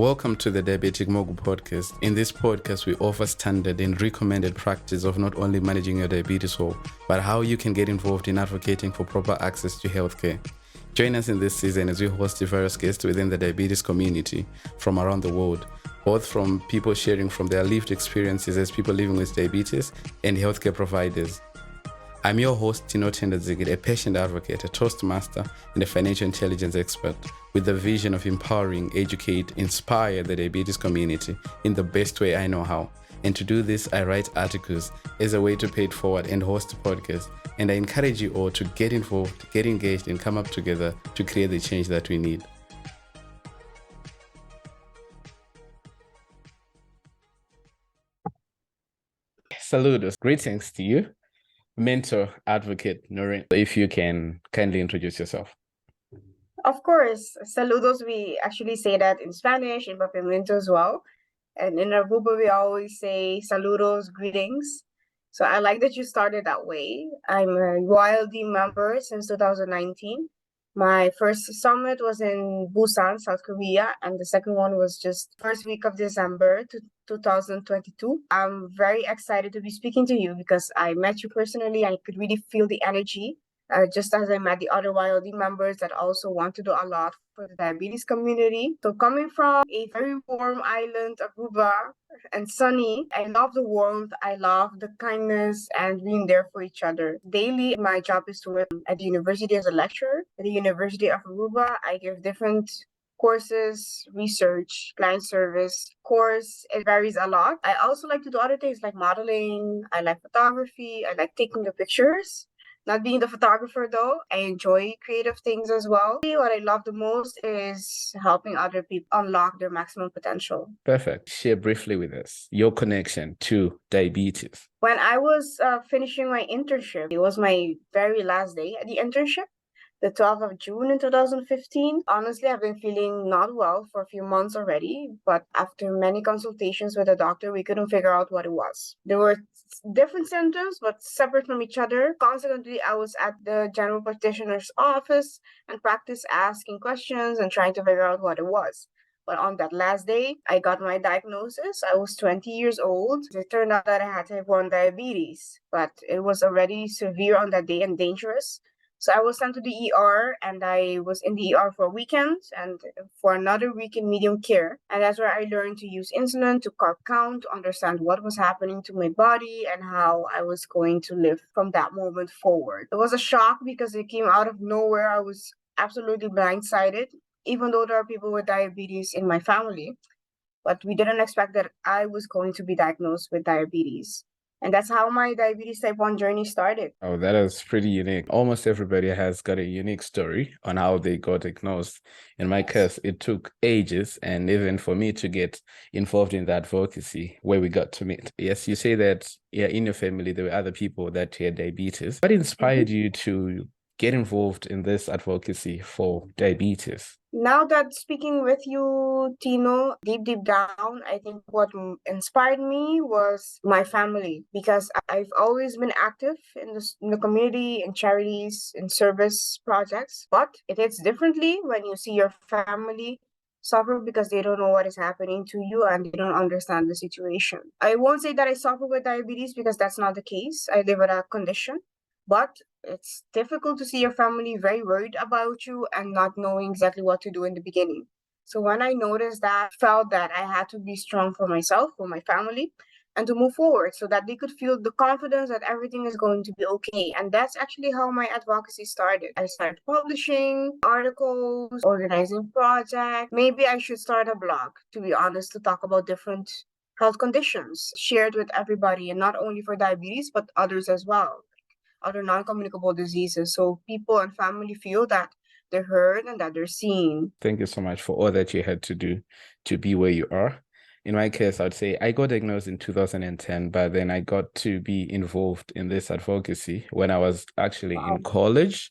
Welcome to the Diabetic Mogul podcast. In this podcast, we offer standard and recommended practice of not only managing your diabetes well, but how you can get involved in advocating for proper access to healthcare. Join us in this season as we host diverse guests within the diabetes community from around the world, both from people sharing from their lived experiences as people living with diabetes and healthcare providers. I'm your host, Tino Tendazigid, a patient advocate, a toastmaster, and a financial intelligence expert with the vision of empowering, educate, inspire the diabetes community in the best way I know how. And to do this, I write articles as a way to pay it forward and host a podcast. And I encourage you all to get involved, get engaged, and come up together to create the change that we need. Saludos. Greetings to you. Mentor, advocate, Nurianne. If you can kindly introduce yourself. Of course, saludos, we actually say that in Spanish, in Papiamento as well. And in Aruba, we always say saludos, greetings. So I like that you started that way. I'm a YLD member since 2019. My first summit was in Busan, South Korea, and the second one was just first week of December 2022. I'm very excited to be speaking to you because I met you personally. I could really feel the energy, just as I met the other YLD members that also want to do a lot for the diabetes community. So coming from a very warm island, Aruba, and sunny, I love the warmth, I love the kindness and being there for each other. Daily, my job is to work at the university as a lecturer. At the University of Aruba, I give different courses, research, client service, course. It varies a lot. I also like to do other things like modeling. I like photography. I like taking the pictures. Not being the photographer though, I enjoy creative things as well. What I love the most is helping other people unlock their maximum potential. Perfect. Share briefly with us your connection to diabetes. When I was finishing my internship, it was my very last day at the internship, the 12th of June in 2015. Honestly, I've been feeling not well for a few months already, but after many consultations with a doctor, we couldn't figure out what it was. There were different symptoms, but separate from each other. Consequently, I was at the general practitioner's office and practiced asking questions and trying to figure out what it was. But on that last day, I got my diagnosis. I was 20 years old. It turned out that I had type 1 diabetes, but it was already severe on that day and dangerous. So I was sent to the ER, and I was in the ER for a weekend and for another week in medium care. And that's where I learned to use insulin, to carb count, to understand what was happening to my body and how I was going to live from that moment forward. It was a shock because it came out of nowhere. I was absolutely blindsided, even though there are people with diabetes in my family. But we didn't expect that I was going to be diagnosed with diabetes. And that's how my diabetes type 1 journey started. Oh, that is pretty unique. Almost everybody has got a unique story on how they got diagnosed. In my case, it took ages, and even for me to get involved in the advocacy where we got to meet. Yes, you say that in your family, there were other people that had diabetes. What inspired you to get involved in this advocacy for diabetes? Now that speaking with you, Tino, deep down, I think what inspired me was my family, because I've always been active in the community, in charities, in service projects. But it hits differently when you see your family suffer because they don't know what is happening to you and they don't understand the situation. I won't say that I suffer with diabetes because that's not the case. I live with a condition. But it's difficult to see your family very worried about you and not knowing exactly what to do in the beginning. So when I noticed that, felt that I had to be strong for myself, for my family, and to move forward so that they could feel the confidence that everything is going to be okay. And that's actually how my advocacy started. I started publishing articles, organizing projects. Maybe I should start a blog, to be honest, to talk about different health conditions shared with everybody, and not only for diabetes, but others as well, other non-communicable diseases, so people and family feel that they're heard and that they're seen. Thank you so much for all that you had to do to be where you are. In my case, I'd say I got diagnosed in 2010, but then I got to be involved in this advocacy when I was actually in college.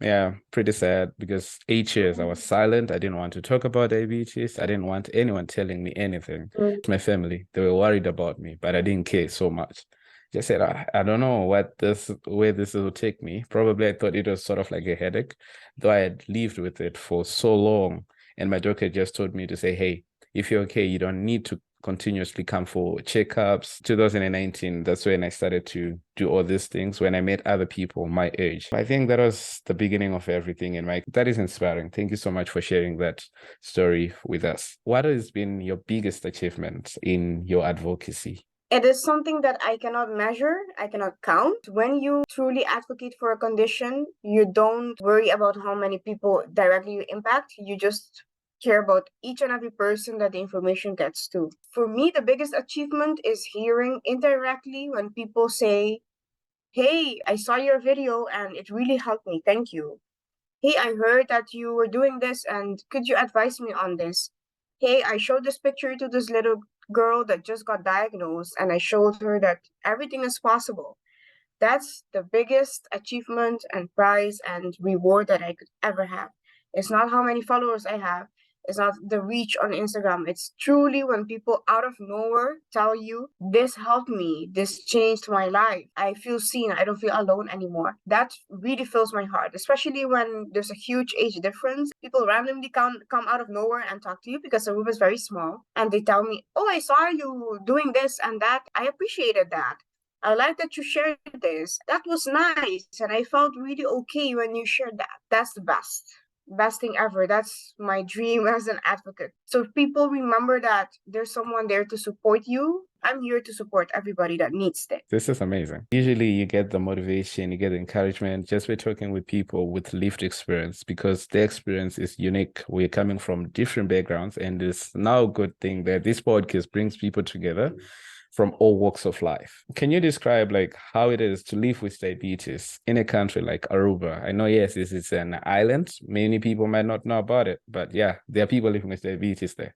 Yeah, pretty sad because 8 years I was silent. I didn't want to talk about diabetes. I didn't want anyone telling me anything. My family, they were worried about me, but I didn't care so much. Just said, I don't know where this will take me. Probably I thought it was sort of like a headache, though I had lived with it for so long. And my doctor just told me to say, hey, if you're okay, you don't need to continuously come for checkups. 2019, that's when I started to do all these things, when I met other people my age. I think that was the beginning of everything. And that is inspiring. Thank you so much for sharing that story with us. What has been your biggest achievement in your advocacy? It is something that I cannot measure, I cannot count. When you truly advocate for a condition, you don't worry about how many people directly you impact. You just care about each and every person that the information gets to. For me, the biggest achievement is hearing indirectly when people say, "Hey, I saw your video and it really helped me. Thank you. Hey, I heard that you were doing this and could you advise me on this? Hey, I showed this picture to this little girl that just got diagnosed and I showed her that everything is possible." That's the biggest achievement and prize and reward that I could ever have. It's not how many followers I have. It's not the reach on Instagram. It's truly when people out of nowhere tell you, "This helped me. This changed my life. I feel seen. I don't feel alone anymore." That really fills my heart, especially when there's a huge age difference. People randomly come out of nowhere and talk to you because the room is very small. And they tell me, "Oh, I saw you doing this and that. I appreciated that. I like that you shared this. That was nice. And I felt really okay when you shared that." That's the best thing ever. That's my dream as an advocate. So if people remember that there's someone there to support you, I'm here to support everybody that needs it. This is amazing. Usually you get the motivation, you get the encouragement just by talking with people with lived experience, because their experience is unique. We're coming from different backgrounds, and it's now a good thing that this podcast brings people together from all walks of life. Can you describe how it is to live with diabetes in a country like Aruba? I know, yes, this is an island. Many people might not know about it, but yeah, there are people living with diabetes there.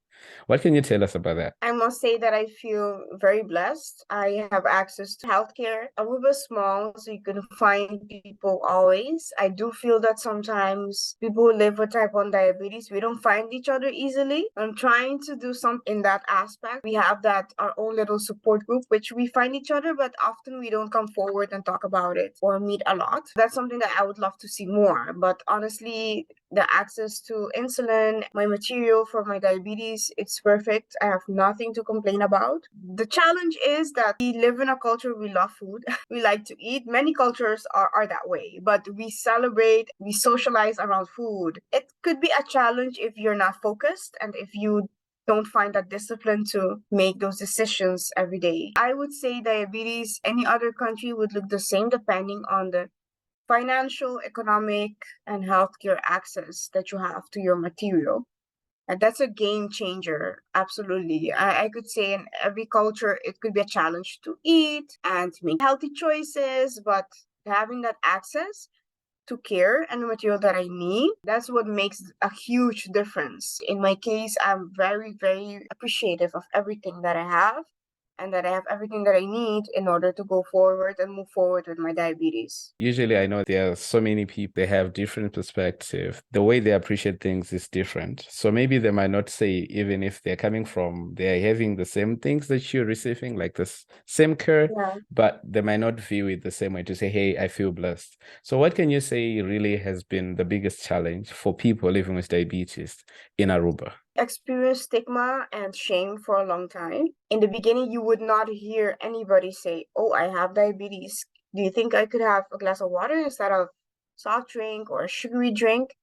What can you tell us about that? I must say that I feel very blessed. I have access to healthcare. Aruba is small, so you can find people always. I do feel that sometimes people who live with type 1 diabetes, we don't find each other easily. I'm trying to do something in that aspect. We have that our own little support group, which we find each other, but often we don't come forward and talk about it or meet a lot. That's something that I would love to see more. But honestly, the access to insulin, my material for my diabetes, it's perfect. I have nothing to complain about. The challenge is that we live in a culture, we love food. We like to eat. Many cultures are that way, but we celebrate, we socialize around food. It could be a challenge if you're not focused and if you don't find that discipline to make those decisions every day. I would say diabetes, any other country would look the same depending on the financial, economic, and healthcare access that you have to your material. And that's a game changer. Absolutely. I could say in every culture, it could be a challenge to eat and make healthy choices, but having that access to care and the material that I need, that's what makes a huge difference. In my case, I'm very, very appreciative of everything that I have and that I have everything that I need in order to go forward and move forward with my diabetes. Usually, I know there are so many people, they have different perspective. The way they appreciate things is different. So maybe they might not say, even if they're they're having the same things that you're receiving, like this same care, Yeah. but they might not view it the same way to say, hey, I feel blessed. So what can you say really has been the biggest challenge for people living with diabetes in Aruba? Experienced stigma and shame for a long time. In the beginning, you would not hear anybody say, "Oh, I have diabetes. Do you think I could have a glass of water instead of soft drink or a sugary drink?"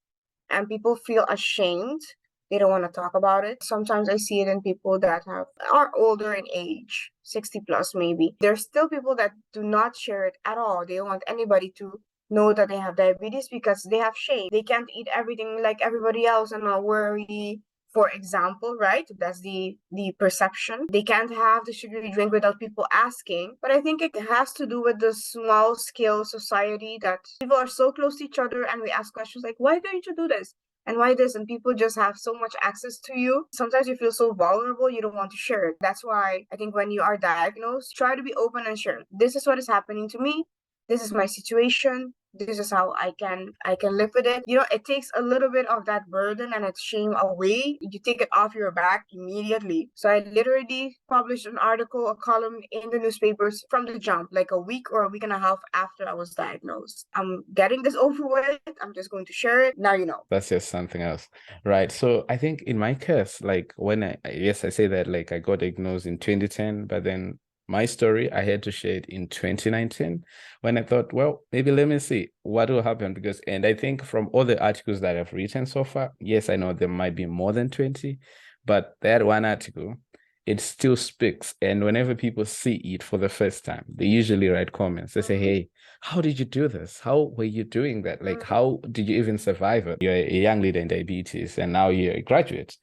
And people feel ashamed. They don't want to talk about it. Sometimes I see it in people that are older in age, 60 plus maybe. There's still people that do not share it at all. They don't want anybody to know that they have diabetes because they have shame. They can't eat everything like everybody else and not worry. For example, right? That's the perception. They can't have the sugary drink without people asking. But I think it has to do with the small scale society that people are so close to each other and we ask questions like, "Why don't you do this? And why this?" And people just have so much access to you. Sometimes you feel so vulnerable, you don't want to share it. That's why I think when you are diagnosed, try to be open and share. This is what is happening to me. This is my situation. this is how I can live with it. It takes a little bit of that burden and its shame away. You take it off your back immediately. So I literally published an article, a column in the newspapers from the jump, like a week or a week and a half after I was diagnosed. I'm getting this over with. I'm just going to share it. Now you know. That's just something else. Right. So I think in my case, like when I say that like I got diagnosed in 2010, but then my story, I had to share it in 2019 when I thought, well, maybe let me see what will happen because, and I think from all the articles that I've written so far, yes, I know there might be more than 20, but that one article, it still speaks. And whenever people see it for the first time, they usually write comments. They say, hey, how did you do this? How were you doing that? Like, how did you even survive it? You're a young leader in diabetes and now you're a graduate.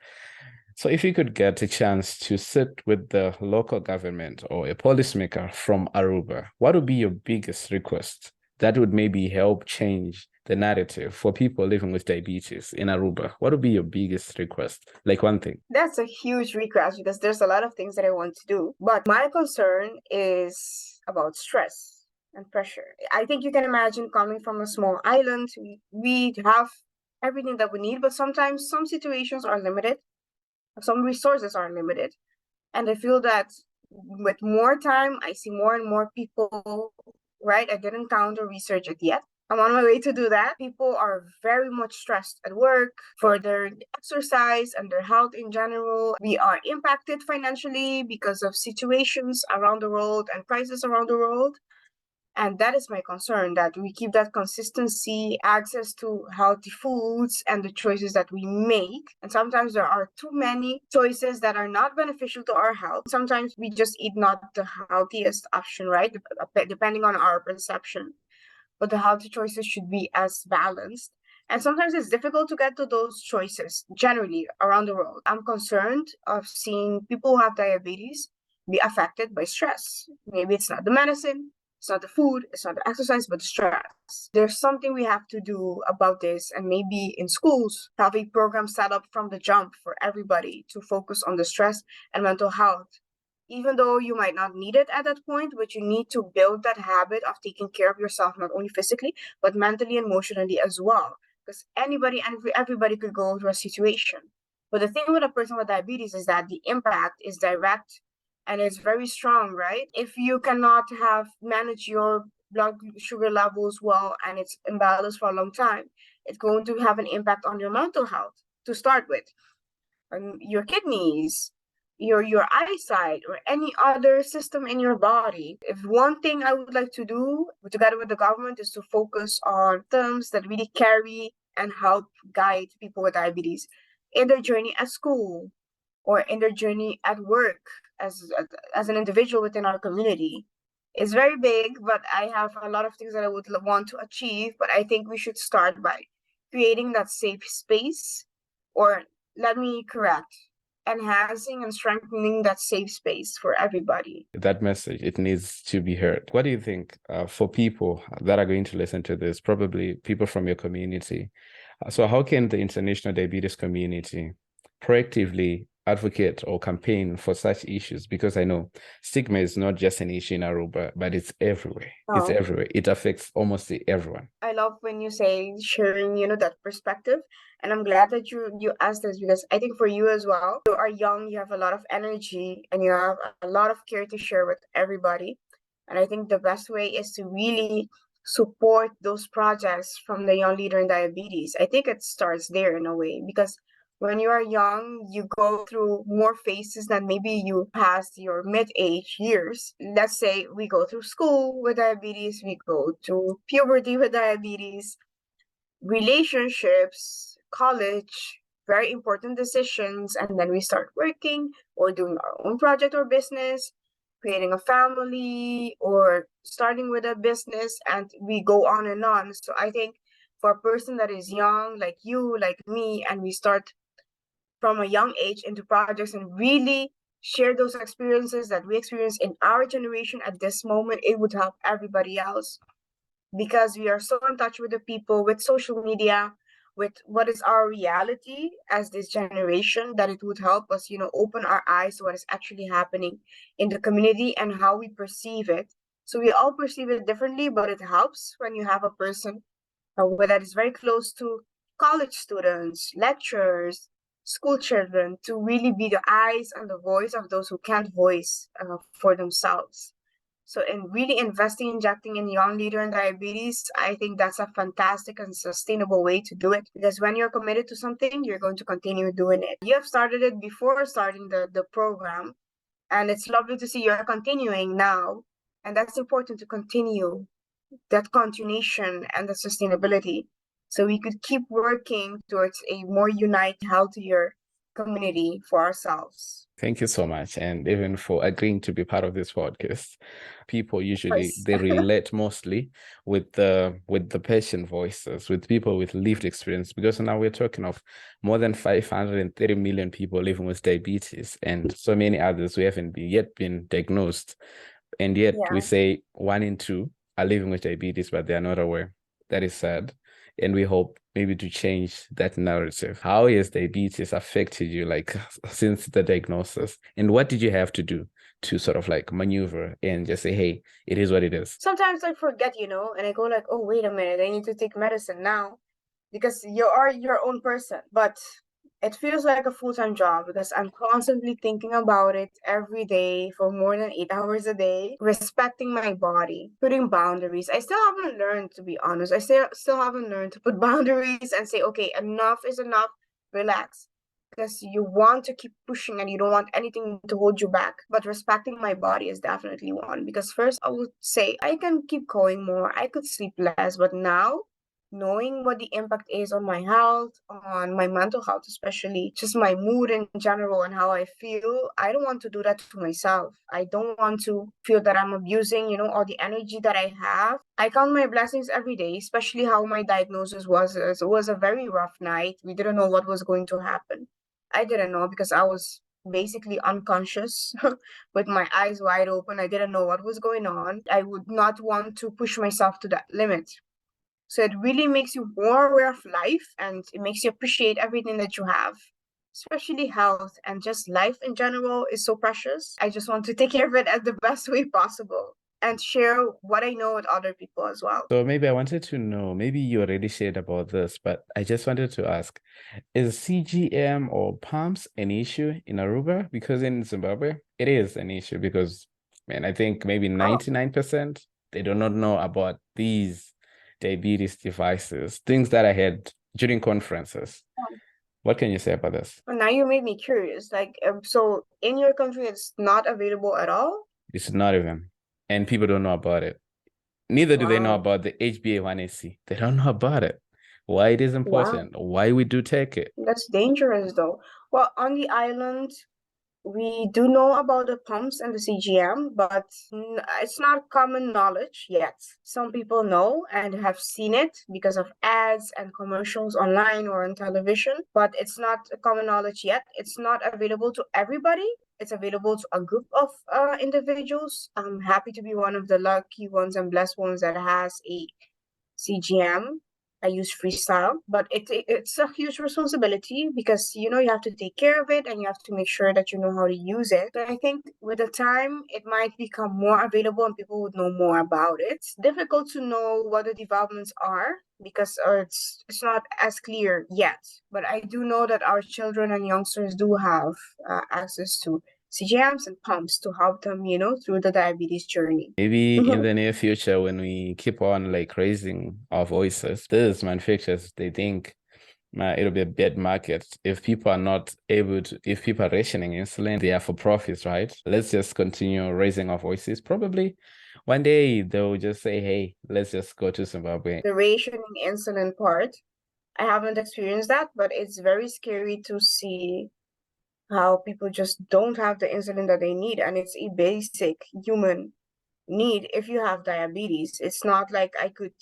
So if you could get a chance to sit with the local government or a policymaker from Aruba, what would be your biggest request that would maybe help change the narrative for people living with diabetes in Aruba? What would be your biggest request? Like one thing. That's a huge request because there's a lot of things that I want to do. But my concern is about stress and pressure. I think you can imagine coming from a small island, we have everything that we need, but sometimes some situations are limited. Some resources are limited. And I feel that with more time, I see more and more people, right? I didn't count or research it yet. I'm on my way to do that. People are very much stressed at work for their exercise and their health in general. We are impacted financially because of situations around the world and crises around the world. And that is my concern, that we keep that consistency, access to healthy foods and the choices that we make. And sometimes there are too many choices that are not beneficial to our health. Sometimes we just eat not the healthiest option, right? Depending on our perception. But the healthy choices should be as balanced. And sometimes it's difficult to get to those choices generally around the world. I'm concerned of seeing people who have diabetes be affected by stress. Maybe it's not the medicine, it's not the food, it's not the exercise, but the stress. There's something we have to do about this, and maybe in schools, have a program set up from the jump for everybody to focus on the stress and mental health. Even though you might not need it at that point, but you need to build that habit of taking care of yourself, not only physically, but mentally and emotionally as well. Because anybody and everybody could go through a situation. But the thing with a person with diabetes is that the impact is direct and it's very strong, right? If you cannot have managed your blood sugar levels well and it's imbalanced for a long time, it's going to have an impact on your mental health to start with, your kidneys, your eyesight, or any other system in your body. If one thing I would like to do together with the government is to focus on terms that really carry and help guide people with diabetes in their journey at school or in their journey at work as an individual within our community. It's very big, but I have a lot of things that I would want to achieve. But I think we should start by creating that safe space, or let me correct, enhancing and strengthening that safe space for everybody. That message, it needs to be heard. What do you think for people that are going to listen to this, probably people from your community? So how can the international diabetes community proactively advocate or campaign for such issues? Because I know stigma is not just an issue in Aruba, but it's everywhere. It's everywhere. It affects almost everyone. I love when you say sharing, that perspective. And I'm glad that you asked this, because I think for you as well, you are young, you have a lot of energy, and you have a lot of care to share with everybody. And I think the best way is to really support those projects from the Young Leader in Diabetes. I think it starts there in a way, because when you are young, you go through more phases than maybe you past your mid-age years. Let's say we go through school with diabetes, we go through puberty with diabetes, relationships, college, very important decisions, and then we start working or doing our own project or business, creating a family or starting with a business, and we go on and on. So I think for a person that is young, like you, like me, and we start from a young age into projects and really share those experiences that we experience in our generation at this moment, it would help everybody else, because we are so in touch with the people, with social media, with what is our reality as this generation, that it would help us, open our eyes to what is actually happening in the community and how we perceive it. So we all perceive it differently, but it helps when you have a person that is very close to college students, lecturers, school children, to really be the eyes and the voice of those who can't voice for themselves. So in really injecting in young leader in diabetes, I think that's a fantastic and sustainable way to do it. Because when you're committed to something, you're going to continue doing it. You have started it before starting the program, and it's lovely to see you're continuing now. And that's important to continue that continuation and the sustainability. So we could keep working towards a more united, healthier community for ourselves. Thank you so much, and even for agreeing to be part of this podcast. People usually they relate mostly with the patient voices, with people with lived experience, because now we're talking of more than 530 million people living with diabetes, and so many others who haven't yet been diagnosed, and yet we say 1 in 2 are living with diabetes, but they are not aware. That is sad. And we hope maybe to change that narrative. How has diabetes affected you, like, since the diagnosis? And what did you have to do to sort of like maneuver and just say, hey, it is what it is? Sometimes I forget, and I go like, oh, wait a minute, I need to take medicine now, because you are your own person. But it feels like a full-time job because I'm constantly thinking about it every day for more than 8 hours a day, respecting my body, putting boundaries. I still haven't learned, to be honest. I still haven't learned to put boundaries and say, okay, enough is enough, relax. Because you want to keep pushing and you don't want anything to hold you back. But respecting my body is definitely one. Because first, I would say I can keep going more, I could sleep less, but now knowing what the impact is on my health, on my mental health, especially just my mood in general and how I feel, I don't want to do that to myself. I don't want to feel that I'm abusing, all the energy that I have. I count my blessings every day, especially how my diagnosis was. It was a very rough night. We didn't know what was going to happen. I didn't know because I was basically unconscious with my eyes wide open. I didn't know what was going on. I would not want to push myself to that limit. So it really makes you more aware of life, and it makes you appreciate everything that you have, especially health, and just life in general is so precious. I just want to take care of it at the best way possible and share what I know with other people as well. So maybe I wanted to know, maybe you already shared about this, but I just wanted to ask, is CGM or pumps an issue in Aruba? Because in Zimbabwe, it is an issue because, man, I think maybe 99% they do not know about these diabetes devices, things that I had during conferences. What can you say about this? Well, now you made me curious. Like, so in your country, it's not available at all? It's not even, and people don't know about it. Neither do they know about the HbA1c. They don't know about it. Why it is important, why we do take it. That's dangerous though. Well, on the island, we do know about the pumps and the CGM, but it's not common knowledge yet. Some people know and have seen it because of ads and commercials online or on television, but it's not common knowledge yet. It's not available to everybody. It's available to a group of individuals. I'm happy to be one of the lucky ones and blessed ones that has a CGM. I use freestyle, but it's a huge responsibility because you have to take care of it and you have to make sure that you know how to use it. But I think with the time it might become more available and people would know more about it. It's difficult to know what the developments are because it's not as clear yet. But I do know that our children and youngsters do have access to CGMs and pumps to help them, through the diabetes journey. Maybe in the near future, when we keep on like raising our voices, these manufacturers, they think it'll be a bad market. If people are not able to, if people are rationing insulin, they are for profits, right? Let's just continue raising our voices. Probably one day they'll just say, hey, let's just go to Zimbabwe. The rationing insulin part, I haven't experienced that, but it's very scary to see how people just don't have the insulin that they need, and it's a basic human need. If you have diabetes, it's not like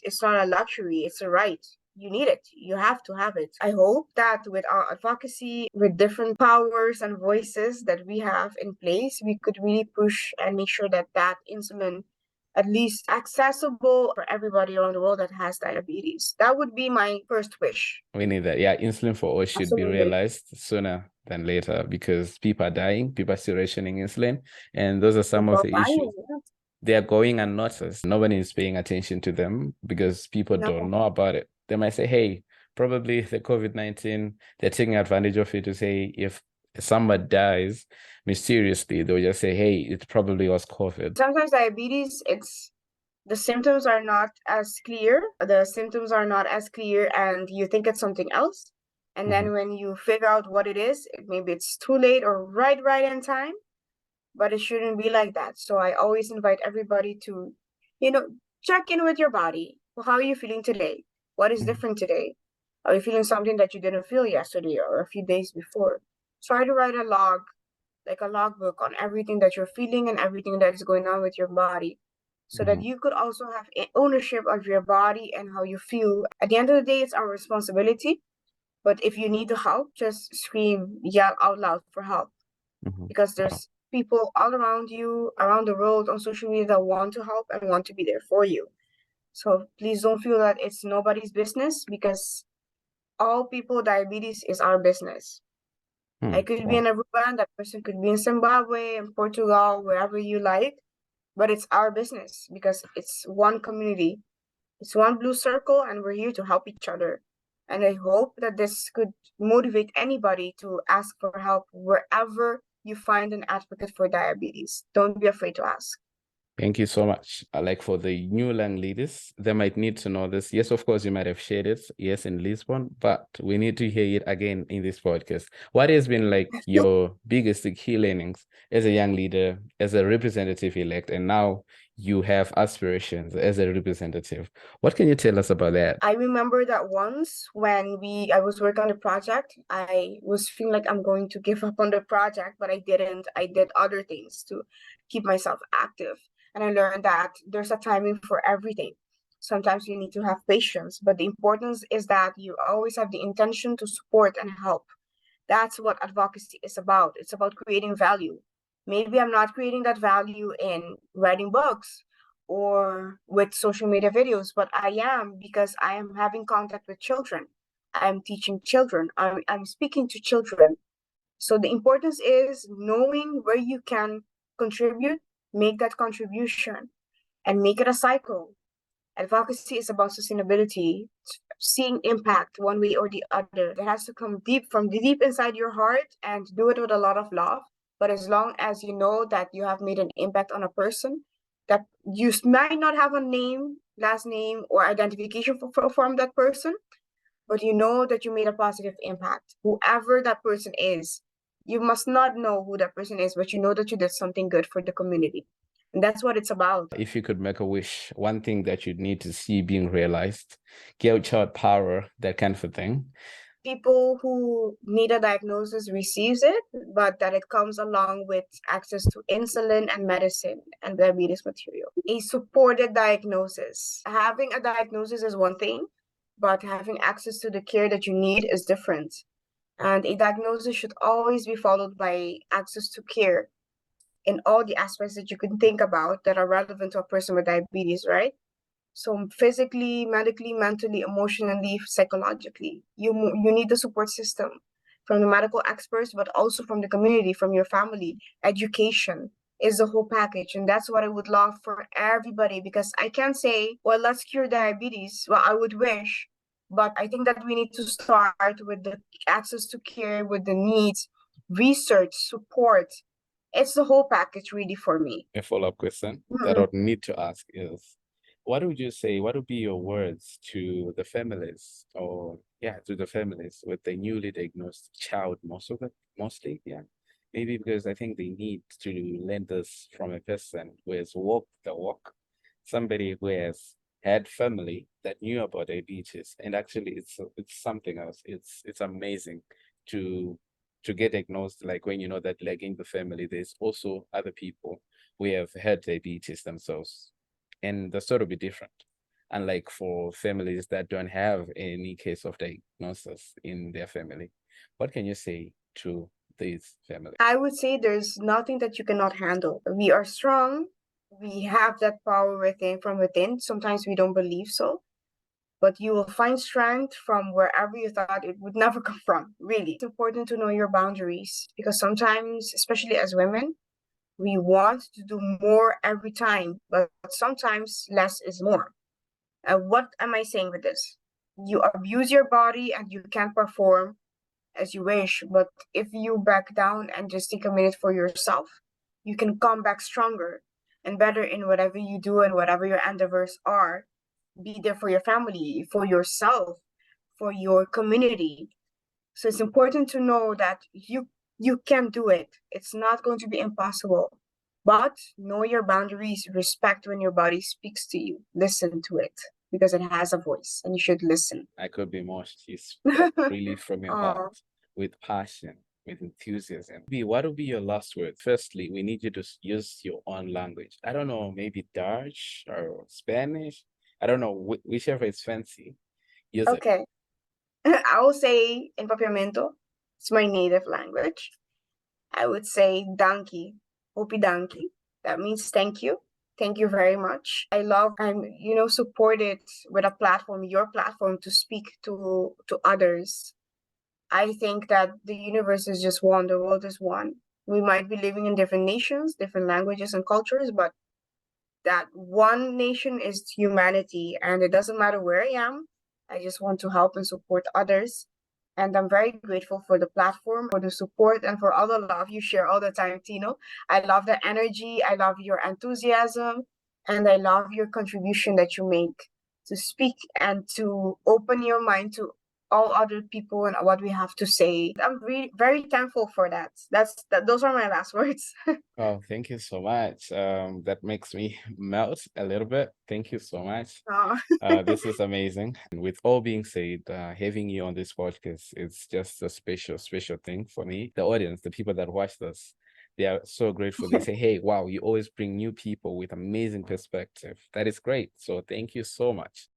it's not a luxury, it's a right. You need it, you have to have it. I hope that with our advocacy, with different powers and voices that we have in place, we could really push and make sure that insulin at least accessible for everybody around the world that has diabetes. That would be my first wish. We need that. Yeah, insulin for all should be realized sooner than later because people are dying, people are still rationing insulin, and those are some of the issues. they are going unnoticed. Nobody is paying attention to them because people don't No. know about it. They might say, hey, probably the COVID-19, they're taking advantage of it to say if somebody dies mysteriously, they'll just say, hey, it probably was COVID. Sometimes diabetes, the symptoms are not as clear. The symptoms are not as clear, and you think it's something else. And then when you figure out what it is, maybe it's too late or right in time, but it shouldn't be like that. So I always invite everybody to, check in with your body. Well, how are you feeling today? What is different today? Are you feeling something that you didn't feel yesterday or a few days before? Try to write a log, like a logbook on everything that you're feeling and everything that is going on with your body, so that you could also have ownership of your body and how you feel. At the end of the day, it's our responsibility. But if you need the help, just scream, yell out loud for help, because there's people all around you, around the world, on social media that want to help and want to be there for you. So please don't feel that it's nobody's business, because all people with diabetes is our business. I could be in Aruba, and that person could be in Zimbabwe, in Portugal, wherever you like, but it's our business because it's one community, it's one blue circle, and we're here to help each other. And I hope that this could motivate anybody to ask for help wherever you find an advocate for diabetes. Don't be afraid to ask. Thank you so much. Like for the new young leaders, they might need to know this. Yes, of course, you might have shared it, yes, in Lisbon, but we need to hear it again in this podcast. What has been like your biggest key learnings as a young leader, as a representative elect, and now you have aspirations as a representative? What can you tell us about that? I remember that once when I was working on the project, I was feeling like I'm going to give up on the project, but I didn't. I did other things to keep myself active. And I learned that there's a timing for everything. Sometimes you need to have patience, but the importance is that you always have the intention to support and help. That's what advocacy is about. It's about creating value. Maybe I'm not creating that value in writing books or with social media videos, but I am, because I am having contact with children. I'm teaching children. I'm speaking to children. So the importance is knowing where you can contribute, make that contribution, and make it a cycle. Advocacy is about sustainability, seeing impact one way or the other. It has to come deep from the deep inside your heart, and do it with a lot of love. But as long as you know that you have made an impact on a person, that you might not have a name, last name, or identification from that person, but you know that you made a positive impact. Whoever that person is, you must not know who that person is, but you know that you did something good for the community. And that's what it's about. If you could make a wish, one thing that you'd need to see being realized, give child power, that kind of a thing. People who need a diagnosis receives it, but that it comes along with access to insulin and medicine and diabetes material. A supported diagnosis. Having a diagnosis is one thing, but having access to the care that you need is different. And a diagnosis should always be followed by access to care in all the aspects that you can think about that are relevant to a person with diabetes, right? So physically, medically, mentally, emotionally, psychologically, you need the support system from the medical experts, but also from the community, from your family. Education is the whole package, and that's what I would love for everybody, because I can't say, well, let's cure diabetes. Well, I would wish, but I think that we need to start with the access to care, with the needs, research, support. It's the whole package really for me. A follow-up question that I would need to ask is, what would you say, what would be your words to the families, or to the families with the newly diagnosed child, mostly, maybe because I think they need to learn this from a person who has walked the walk, somebody who has had family that knew about diabetes, and actually it's something else. It's amazing to get diagnosed, like when you know that like in the family there's also other people who have had diabetes themselves, and the story will be different. Unlike for families that don't have any case of diagnosis in their family, what can you say to these families? I would say there's nothing that you cannot handle. We are strong. We have that power from within. Sometimes we don't believe so, but you will find strength from wherever you thought it would never come from, really. It's important to know your boundaries, because sometimes, especially as women, We want to do more every time, but sometimes less is more. And what am I saying with this? You abuse your body and you can't perform as you wish, but if you back down and just take a minute for yourself, you can come back stronger and better in whatever you do and whatever your endeavors are. Be there for your family, for yourself, for your community. So it's important to know that you can do it. It's not going to be impossible. But know your boundaries, respect when your body speaks to you. Listen to it because it has a voice and you should listen. I could be more. You speak freely from your Aw. heart, with passion, with enthusiasm. What would be your last words? Firstly, we need you to use your own language. I don't know, maybe Dutch or Spanish. I don't know, whichever is fancy. Use it. Okay. I will say in Papiamento, it's my native language. I would say danki, opi danki. That means thank you. Thank you very much. I'm supported with a platform, your platform, to speak to others. I think that the universe is just one, the world is one. We might be living in different nations, different languages and cultures, but that one nation is humanity, and it doesn't matter where I am. I just want to help and support others. And I'm very grateful for the platform, for the support, and for all the love you share all the time, Tino. I love the energy, I love your enthusiasm, and I love your contribution that you make to speak and to open your mind to all other people and what we have to say. I'm really very thankful for that. Those are my last words. Oh, thank you so much. That makes me melt a little bit. Thank you so much. This is amazing. And with all being said, having you on this podcast, it's just a special, special thing for me. The audience, the people that watch this, they are so grateful. They say, hey, wow, you always bring new people with amazing perspective. That is great. So thank you so much.